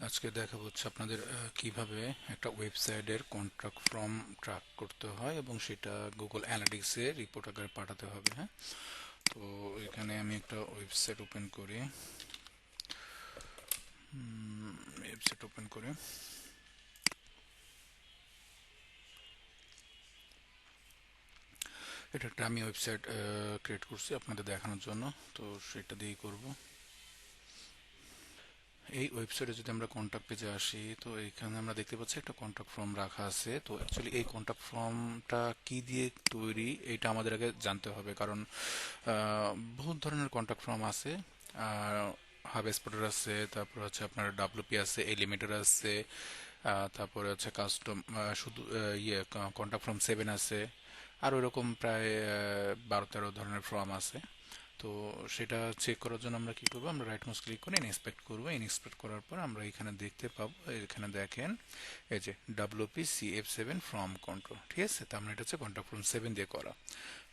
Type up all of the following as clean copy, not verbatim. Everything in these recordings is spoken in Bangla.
আজকে দেখাবো হচ্ছে আপনাদের কিভাবে একটা ওয়েবসাইটের কন্ট্রাক্ট ফর্ম ট্র্যাক করতে হয় এবং সেটা গুগল অ্যানালিটিক্সে রিপোর্ট আকারে পাঠাতে হবে। হ্যাঁ, তো এখানে আমি একটা ওয়েবসাইট ওপেন করি। ওয়েবসাইট ওপেন করে এটা একটা আমি ওয়েবসাইট ক্রিয়েট করছি আপনাদের দেখানোর জন্য। তো সেটা দিয়েই করব। এই ওয়েবসাইটে যদি আমরা কন্ট্যাক্ট পেজে আসি, তো এখানে আমরা দেখতে পাচ্ছি একটা কন্ট্যাক্ট ফর্ম রাখা আছে। তো অ্যাকচুয়ালি এই কন্ট্যাক্ট ফর্মটা কি দিয়ে তৈরি এটা আমাদের আগে জানতে হবে, কারণ বহুত ধরনের কন্ট্যাক্ট ফর্ম আছে। হাব এক্সপোর্টার আছে, তারপর হচ্ছে আপনার ডাব্লিউপি আছে, এলিমেন্টার আছে, তারপরে হচ্ছে কাস্টম শুধু কন্ট্যাক্ট ফর্ম 7 আছে। আর ওইরকম প্রায় 12-13 ধরনের ফর্ম আছে। তো সেটা চেক করার জন্য আমরা কি করব, আমরা রাইট মাউস ক্লিক করে ইন্সপেক্ট করব। ইন্সপেক্ট করার পর আমরা এখানে দেখতে পাবো, এখানে দেখেন এই যে ডাব্লিউপি CF7 ফর্ম কন্ট্রোল, ঠিক আছে। তার মানে এটা হচ্ছে কন্ট্যাক্ট ফর্ম 7 দিয়ে করা।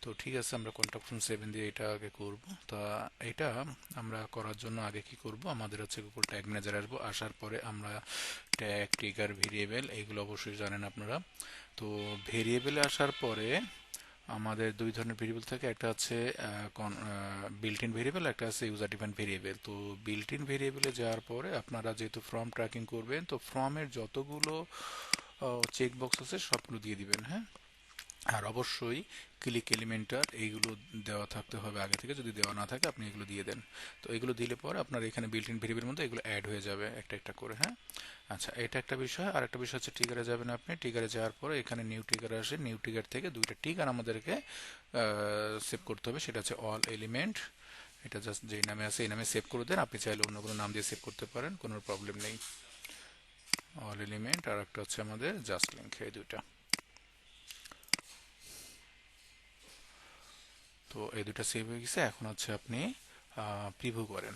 তো ঠিক আছে, আমরা কন্ট্যাক্ট ফর্ম 7 দিয়ে এটা আগে করব। তা এটা আমরা করার জন্য আগে কি করব, আমাদের হচ্ছে গুগল ট্যাগ ম্যানেজার আসবো। আসার পরে আমরা ট্যাগ, ট্রিগার, ভেরিয়েবল এইগুলো অবশ্যই জানেন আপনারা। তো ভেরিয়েবলে আসার পরে আমাদের দুই ধরনের ভেরিয়েবল থাকে, একটা হচ্ছে বিল্ট ইন ভেরিয়েবল, একটা আছে ইউজার ডিফাইন্ড ভেরিয়েবল। তো বিল্ট ইন ভেরিয়েবলে যাওয়ার পরে আপনারা যেহেতু ফর্ম ট্র্যাকিং করবেন, তো ফর্মের যতগুলো চেক বক্স আছে সবগুলো দিয়ে দিবেন। হ্যাঁ, আর অবশ্যই ক্লিক এলিমেন্টার এইগুলো দেওয়া থাকতে হবে আগে থেকে। যদি দেওয়া না থাকে আপনি এগুলো দিয়ে দেন। তো এগুলো দিলে পরে আপনার এখানে বিল্ট ইন ভেরিয়েবলের মধ্যে এগুলো অ্যাড হয়ে যাবে একটা একটা করে। হ্যাঁ, আচ্ছা, এটা একটা বিষয়। আর একটা বিষয় হচ্ছে ট্রিগারে যাবেন আপনি। ট্রিগারে যাওয়ার পরে এখানে নিউ ট্রিগার আসে। নিউ ট্রিগার থেকে দুইটা ট্রিগার আমাদেরকে সেভ করতে হবে। সেটা হচ্ছে অল এলিমেন্ট। এটা জাস্ট যেই নামে আছে এই নামে সেভ করে দেন। আপনি চাইলে অন্য কোনো নাম দিয়ে সেভ করতে পারেন, কোনো প্রবলেম নেই। অল এলিমেন্ট আর একটা হচ্ছে আমাদের জাস্ট লিঙ্ক, এই দুইটা। তো এই দুটো সেভ হয়ে গেছে। এখন হচ্ছে আপনি প্রিভিউ করেন।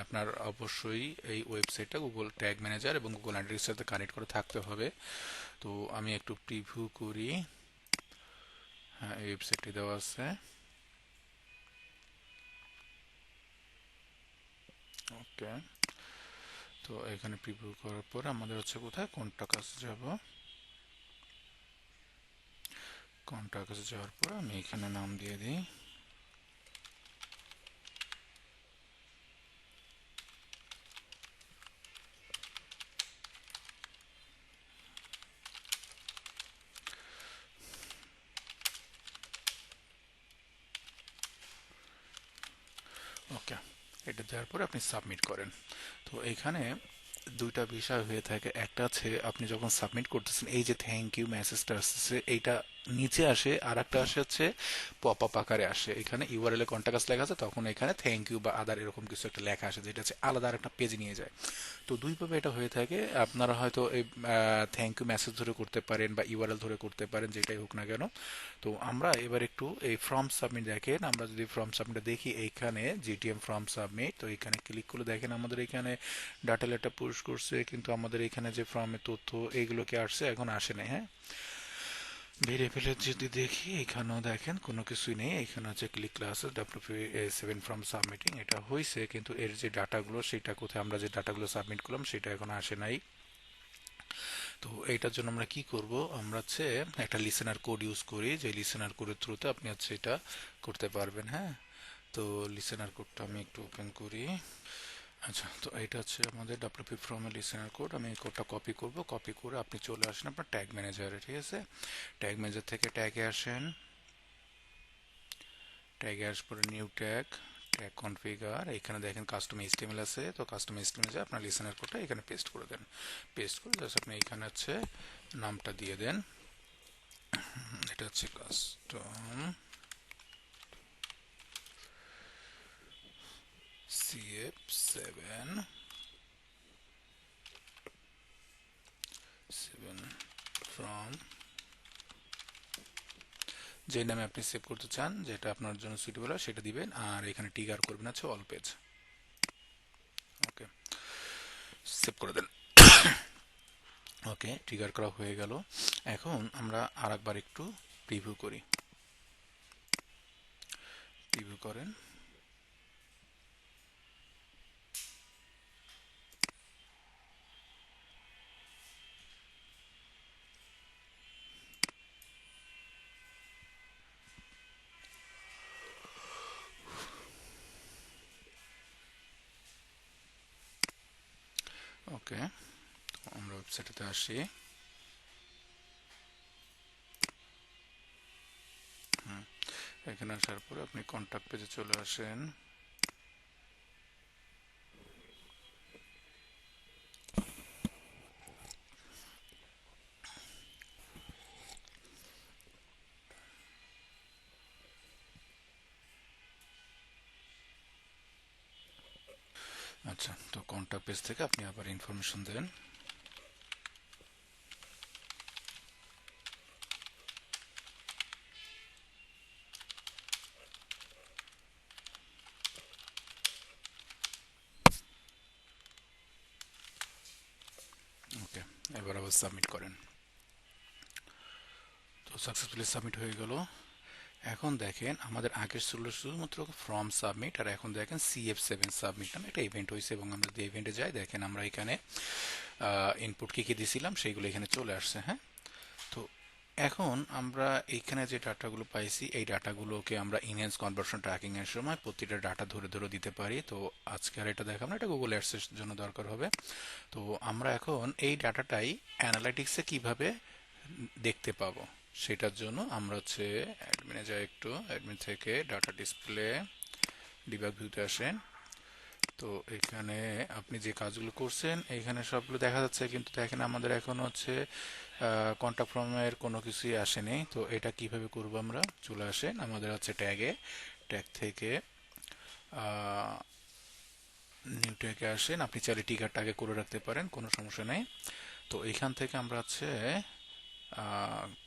আপনার অবশ্যই এই ওয়েবসাইটটা গুগল ট্যাগ ম্যানেজার এবং গুগল অ্যানালিটিক্সের সাথে কানেক্ট করে থাকতে হবে। তো আমি একটু প্রিভিউ করি। হ্যাঁ, এই ওয়েবসাইটটি দেওয়া আছে। ওকে, তো এখানে প্রিভিউ করার পর আমাদের হচ্ছে কোথায় কোনটা কাছে যাব। কোনটা কাছে যাওয়ার পর আমি এখানে নাম দিয়ে দিই। ওকে, এটা দেওয়ার পরে আপনি সাবমিট করেন। তো এখানে দুইটা বিষয় হয়ে থাকে। একটা আছে আপনি যখন সাবমিট করতেছেন, এই যে থ্যাংক ইউ মেসেজটা আসছে এইটা নিচে আসে, আর একটা আসে হচ্ছে পপ আপ আকারে আসে। এখানে ইউআরএল এ কন্টাক্ট লেখা আছে, তখন এখানে থ্যাংক ইউ বা আদার এরকম কিছু একটা লেখা আসে, যেটা হচ্ছে আলাদা আরেকটা পেজ নিয়ে যায়। তো দুইভাবে এটা হয়ে থাকে। আপনারা হয়তো এই থ্যাংক ইউ মেসেজ ধরে করতে পারেন বা ইউআরএল ধরে করতে পারেন, যেটাই হোক না কেন। তো আমরা এবার একটু এই ফর্ম সাবমিট দেখেন। আমরা যদি ফর্ম সাবমিট দেখি, এইখানে জিটিএম ফর্ম সাবমিট, তো এখানে ক্লিক করে দেখেন আমাদের এখানে ডাটা লেটা পুশ করছে, কিন্তু আমাদের এখানে যে ফর্মের তথ্য এইগুলোকে আসছে, এখন আসে নাই। হ্যাঁ, ভেরিয়েবলে যদি দেখি, এখানেও দেখেন কোনো কিছুই নেই। এখানে হচ্ছে click classes WP7 from submitting, এটা হয়েছে, কিন্তু এর যে ডাটাগুলো সেটা কোথায়, আমরা যে ডাটাগুলো সাবমিট করলাম সেটা এখন আসে নাই। তো এইটার জন্য আমরা কি করব, আমরা হচ্ছে একটা লিসেনার কোড ইউজ করি, যে লিসেনার কোডের থ্রুতে আপনি হচ্ছে এটা করতে পারবেন। হ্যাঁ, তো লিসেনার কোডটা আমি একটু ওপেন করি। আচ্ছা, তো এটা হচ্ছে আমাদের WP from a listener code. আমি এই কোডটা কপি করব। কপি করে আপনি চলে আসেন আপনার ট্যাগ ম্যানেজারে, ঠিক আছে। ট্যাগ ম্যানেজার থেকে ট্যাগে আসেন। ট্যাগে আসার পরে নিউ ট্যাগ, ট্যাগ কনফিগার, এখানে দেখেন কাস্টম এইচটিএমএল আছে। তো কাস্টম এইচটিএমএল যে আপনার লিসেনার কোডটা এখানে পেস্ট করে দেন। পেস্ট করে জাস্ট আপনি এখানে হচ্ছে নামটা দিয়ে দেন। এটা হচ্ছে কাস্টম CF7 ফ্রম, যে নামে আপনি সেভ করতে চান, যেটা আপনার জন্য সুইটেবল হয় সেটা দিবেন। আর এখানে ট্রিগার করবেন হচ্ছে অল পেজ। ওকে, সেভ করে দেন। ওকে, ট্রিগার করা হয়ে গেল। এখন আমরা আরেকবার একটু প্রিভিউ করি। প্রিভিউ করেন। ওকে, আমরা ওয়েবসাইটে আসি। এখানে আসার পরে আপনি কন্ট্যাক্ট পেজে চলে আসেন। আচ্ছা, তো কন্ট্যাক্ট পেজ থেকে আপনি আবার ইনফরমেশন দেন। ওকে, এবার আবার সাবমিট করেন। তো সাকসেসফুলি সাবমিট হয়ে গেল। এখন দেখেন আমাদের আগের ছিল শুধুমাত্র ফর্ম সাবমিট, আর এখন দেখেন CF7 সাবমিট নামে একটা ইভেন্ট হয়েছে। এবং আমরা যদি ইভেন্টে যাই, দেখেন আমরা এখানে ইনপুট কি কি দিয়েছিলাম সেইগুলো এখানে চলে আসছে। হ্যাঁ, তো এখন আমরা এইখানে যে ডাটাগুলো পাইছি, এই ডাটাগুলোকে আমরা ইনহ্যান্স কনভার্সন ট্র্যাকিং এর সময় প্রতিটা ডাটা ধরে ধরে দিতে পারি। তো আজকে আর এটা দেখাবো না, এটা গুগল অ্যাডসের জন্য দরকার হবে। তো আমরা এখন এই ডাটাটাই অ্যানালাইটিক্সে কিভাবে দেখতে পাবো, সেটার জন্য আমরা হচ্ছে অ্যাডমিনে যাই, একটু অ্যাডমিন থেকে ডাটা ডিসপ্লে ডিবাগ ভিউতে আসেন। তো এখানে আপনি যে কাজগুলো করছেন এখানে সবগুলো দেখা যাচ্ছে, কিন্তু দেখেন আমাদের এখন হচ্ছে কন্টাক্ট ফর্মের কোনো কিছুই আসেনি। তো এটা কিভাবে করব, আমরা চলে আসেন আমাদের হচ্ছে ট্যাগে, ট্যাগ থেকে নিউ ট্যাগে আসেন। আপনি চাইলে টিকারটা আগে করে রাখতে পারেন, কোনো সমস্যা নেই। তো এখান থেকে আমরা হচ্ছে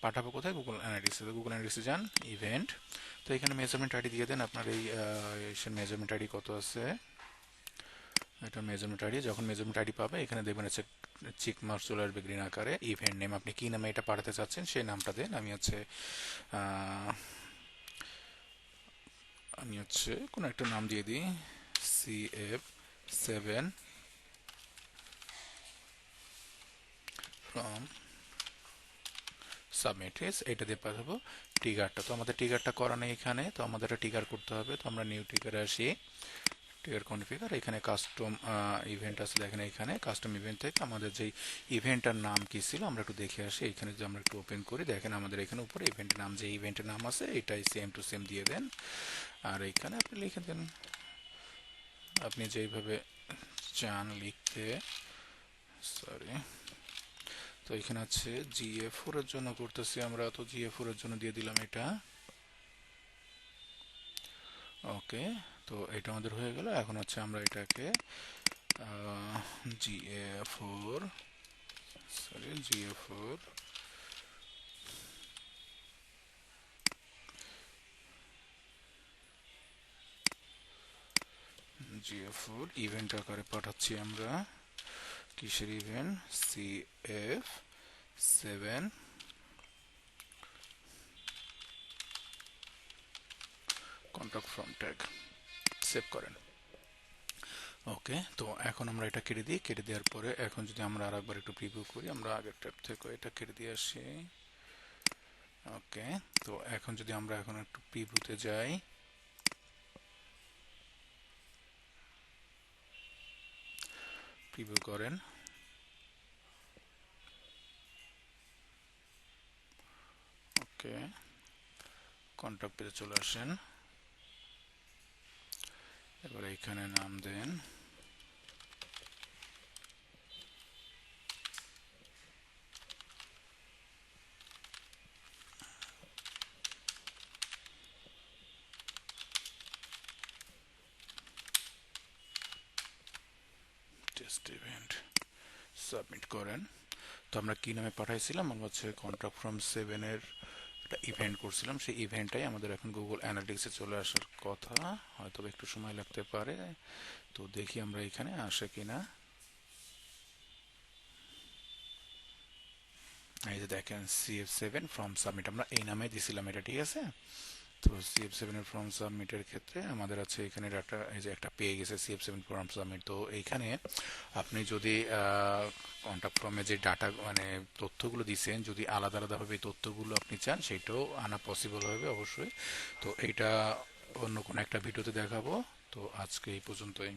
পাঠাবো কোথায়, গুগল অ্যানালিটিক্সে। গুগল অ্যানালিটিক্সে যান, ইভেন্ট। তো এখানে মেজারমেন্ট আইডি দিয়ে দেন আপনার এই মেজারমেন্ট আইডি কত আছে। এটা মেজারমেন্ট আইডি, যখন মেজারমেন্ট আইডি পাবে এখানে দেখবেন হচ্ছে চিক মার্ক চলে আসবে গ্রিন আকারে। ইভেন্ট নেম, আপনি কি নামে এটা পাঠাতে চাচ্ছেন সেই নামটা দেন। আমি হচ্ছে কোনো একটা নাম দিয়ে দিই, CF7 ফ্রম সাবমিট। এটা দিয়ে পাঠাবো ট্রিগারটা। তো আমাদের ট্রিগারটা করা নেই এখানে, তো আমাদের একটা ট্রিগার করতে হবে। তো আমরা নিউ ট্রিগারে আসি, ট্রিগার কনফিগার, এখানে কাস্টম ইভেন্ট আছে। দেখেন এখানে কাস্টম ইভেন্ট থেকে আমাদের যেই ইভেন্টটার নাম কি ছিল আমরা একটু দেখে আসি। এখানে যদি আমরা একটু ওপেন করি, দেখেন আমাদের এখানে উপরে ইভেন্টের নাম, যে ইভেন্টের নাম আছে এটাই সেম টু সেম দিয়ে দেন। আর এখানে আপনি লিখে দেন আপনি যেইভাবে চান লিখতে। সরি, তো এখানে আছে GA4 এর জন্য করতেছি আমরা, তো GA4 এর জন্য দিয়ে দিলাম এটা। ওকে, তো এটা আমাদের হয়ে গেল। এখন হচ্ছে আমরা এটাকে GA4 sorry GA4 GA4 event আকারে পাঠাচ্ছি আমরা। কিসের event, CF7 contact from tag, save করেন। ওকে, তো এখন আমরা এটা কেটে দিই। কেটে দেওয়ার পরে এখন যদি আমরা আরেকবার একটু প্রিভিউ করি, আমরা আগের ট্যাব থেকে এটা কেটে দিয়ে আসি। ওকে, তো এখন যদি আমরা এখন একটু প্রিভিউতে যাই, প্রিভিউ করেন। ওকে, কন্ট্যাক্ট পেজে চলে আসেন। এবার এখানে নাম দেন টেস্ট ইভেন্ট, সাবমিট করেন। তো আমরা কি নামে পাঠাইছিলাম, আমরা হচ্ছে কন্ট্যাক্ট ফ্রম 7 এর একটা ইভেন্ট করছিলাম, সেই ইভেন্টটাই আমাদের এখন গুগল অ্যানালিটিক্সে চলে আসার কথা। হয়তো একটু সময় লাগতে পারে, তো দেখি আমরা এখানে আসে কিনা। এই যে দেখেন CF7 ফ্রম সাবমিট, আমরা এই নামে দিছিলাম এটা, ঠিক আছে। তো CF7 এর ফর্ম সাবমিটের ক্ষেত্রে আমাদের আছে এখানে ডাটা, এই যে একটা পেয়ে গেছে CF7 ফর্ম সাবমিট। তো এইখানে আপনি যদি কন্ট্যাক্ট ফর্মে যে ডাটা মানে তথ্যগুলো দিচ্ছেন, যদি আলাদা আলাদাভাবে এই তথ্যগুলো আপনি চান সেটাও আনা পসিবল হবে অবশ্যই। তো এইটা অন্য কোনো একটা ভিডিওতে দেখাবো। তো আজকে এই পর্যন্তই।